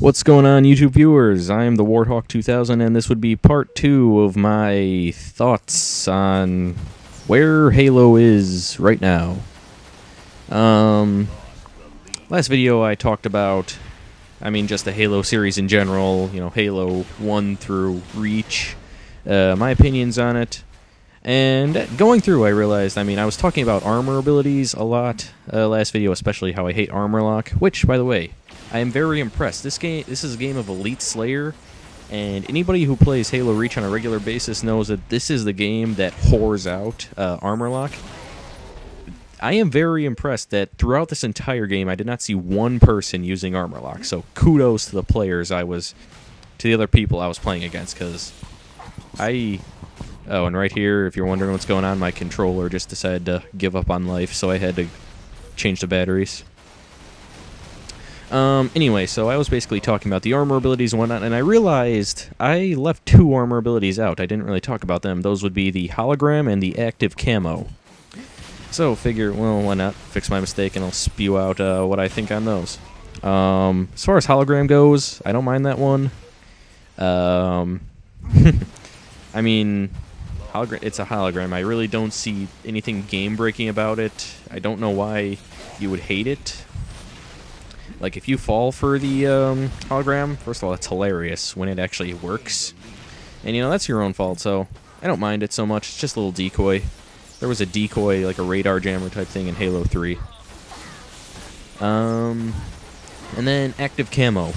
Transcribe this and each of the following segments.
What's going on, YouTube viewers? I am the Warthog 2000, and this would be part 2 of my thoughts on where Halo is right now. Last video I talked about, just the Halo series in general, Halo 1 through Reach, my opinions on it. And going through, I realized, I was talking about armor abilities a lot last video, especially how I hate armor lock, which, by the way, I am very impressed. This is a game of Elite Slayer, and anybody who plays Halo Reach on a regular basis knows that this is the game that whores out armor lock. I am very impressed that throughout this entire game, I did not see one person using armor lock. So kudos to the players to the other people I was playing against, because oh, and right here, if you're wondering what's going on, my controller just decided to give up on life, so I had to change the batteries. Anyway, so I was basically talking about the armor abilities and whatnot, and I realized I left two armor abilities out. I didn't really talk about them. Those would be the hologram and the active camo. So, figure, well, why not fix my mistake, and I'll spew out what I think on those. As far as hologram goes, I don't mind that one. It's a hologram. I really don't see anything game-breaking about it. I don't know why you would hate it. Like, if you fall for the hologram, first of all, it's hilarious when it actually works. And, that's your own fault, so I don't mind it so much. It's just a little decoy. There was a decoy, like a radar jammer type thing in Halo 3. And then active camo.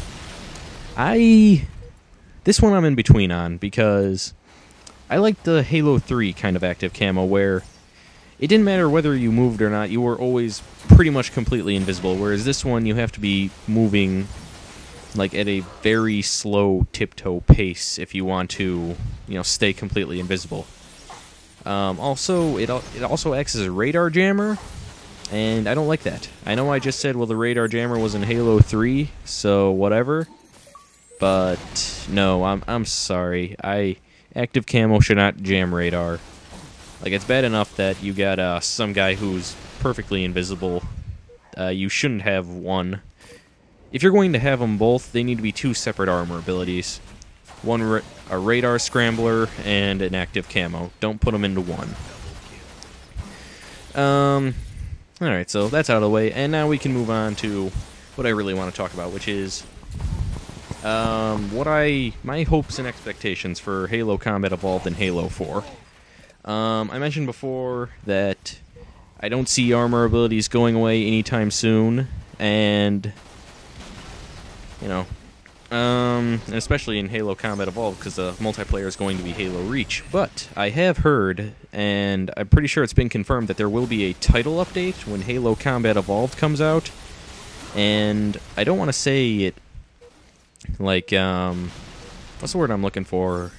This one I'm in between on, because I like the Halo 3 kind of active camo, where it didn't matter whether you moved or not, you were always pretty much completely invisible, whereas this one you have to be moving like at a very slow tiptoe pace if you want to, stay completely invisible. Also, it also acts as a radar jammer, and I don't like that. I know I just said, well, the radar jammer was in Halo 3, so whatever, but no, I'm sorry. Active camo should not jam radar. Like, it's bad enough that you got some guy who's perfectly invisible. You shouldn't have one. If you're going to have them both, they need to be two separate armor abilities. One, a radar scrambler, and an active camo. Don't put them into one. Alright, so that's out of the way, and now we can move on to what I really want to talk about, which is my hopes and expectations for Halo Combat Evolved and Halo 4. I mentioned before that I don't see armor abilities going away anytime soon, and and especially in Halo Combat Evolved, because the multiplayer is going to be Halo Reach. But I have heard, and I'm pretty sure it's been confirmed, that there will be a title update when Halo Combat Evolved comes out, and I don't want to say it like, what's the word I'm looking for?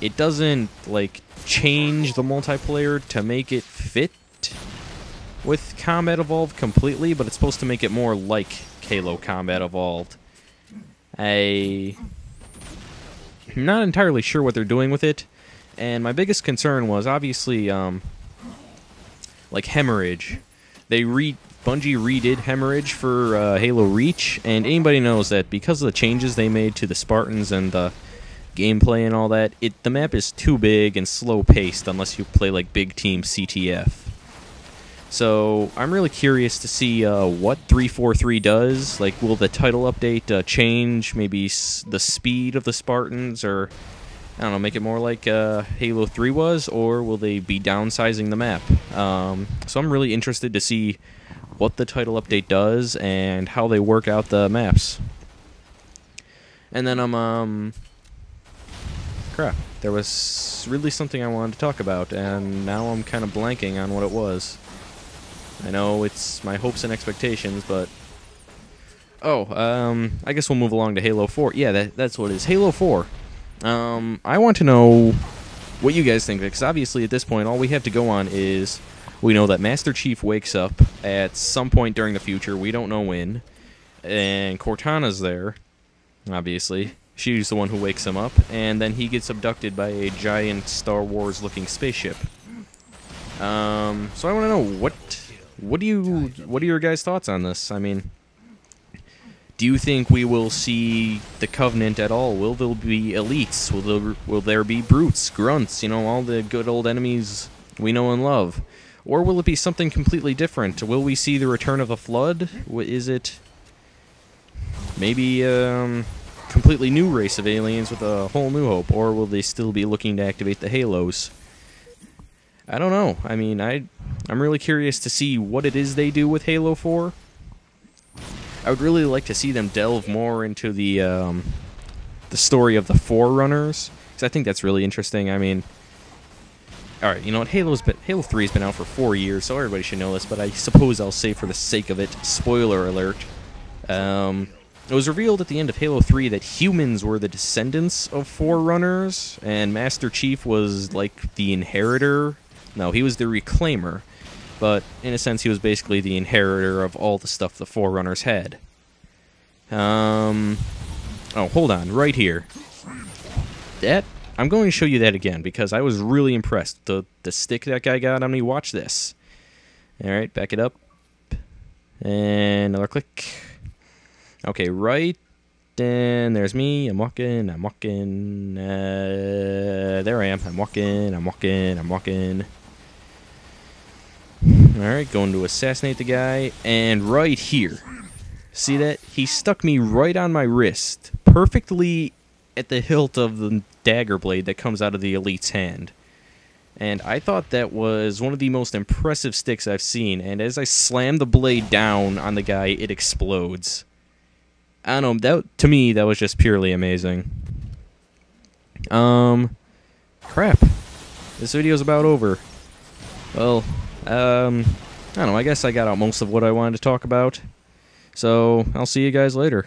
It doesn't, like, change the multiplayer to make it fit with Combat Evolved completely, but it's supposed to make it more like Halo Combat Evolved. I'm not entirely sure what they're doing with it, and my biggest concern was, obviously, like, Hemorrhage. Bungie redid Hemorrhage for Halo Reach, and anybody knows that because of the changes they made to the Spartans and the gameplay and all that, the map is too big and slow-paced unless you play like big team CTF. So I'm really curious to see what 343 does. Like, will the title update change maybe the speed of the Spartans, or I don't know, make it more like Halo 3 was, or will they be downsizing the map? So I'm really interested to see what the title update does and how they work out the maps. And then crap, there was really something I wanted to talk about, and now I'm kind of blanking on what it was. I know it's my hopes and expectations, but I guess we'll move along to Halo 4. Yeah, that's what it is. Halo 4. I want to know what you guys think, because obviously at this point all we have to go on is we know that Master Chief wakes up at some point during the future. We don't know when, and Cortana's there, obviously. She's the one who wakes him up, and then he gets abducted by a giant Star Wars-looking spaceship. So I want to know what are your guys' thoughts on this? Do you think we will see the Covenant at all? Will there be elites? Will there be brutes, grunts, you know, all the good old enemies we know and love? Or will it be something completely different? Will we see the return of the Flood? Is it maybe a completely new race of aliens with a whole new hope? Or will they still be looking to activate the Halos? I don't know. I mean, I'm really curious to see what it is they do with Halo 4. I would really like to see them delve more into the story of the Forerunners, because I think that's really interesting. I mean, all right, you know what? Halo 3 has been out for 4 years, so everybody should know this. But I suppose I'll say for the sake of it, spoiler alert. It was revealed at the end of Halo 3 that humans were the descendants of Forerunners, and Master Chief was like the inheritor. No, he was the reclaimer. But, in a sense, he was basically the inheritor of all the stuff the Forerunners had. Oh, hold on, right here. I'm going to show you that again, because I was really impressed. The stick that guy got on me, watch this. Alright, back it up. And another click. Okay, right. And there's me. I'm walking. There I am. I'm walking. Alright, going to assassinate the guy, and right here, see that? He stuck me right on my wrist, perfectly at the hilt of the dagger blade that comes out of the elite's hand. And I thought that was one of the most impressive sticks I've seen, and as I slam the blade down on the guy, it explodes. I don't know, to me, that was just purely amazing. Crap. This video's about over. Well, I don't know, I guess I got out most of what I wanted to talk about. So, I'll see you guys later.